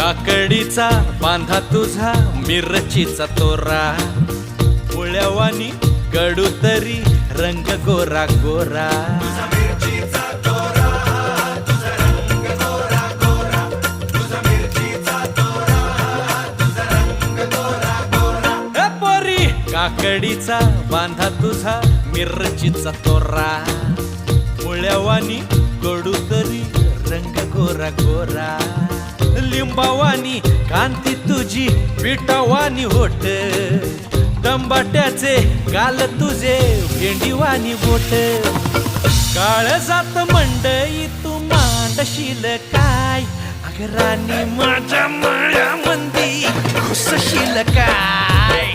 काकडीचा बांधा तुझा मिरचीचा तोरा मुळ्यावानी कडू तरी रंग गोरा गोरा काकडीचा बांधा तुझा मिरचीचा तोरा मुळ्यावानी कडू तरी रंग गोरा गोरा लिंबावानी कांती तुझी पिठावानी होट टंबाट्याचे गाल तुझे भेंडीवानी बोट काळजात मंडई तू मांडशील काय अगरानी माझ्या माळ्यामंदी घुसशील काय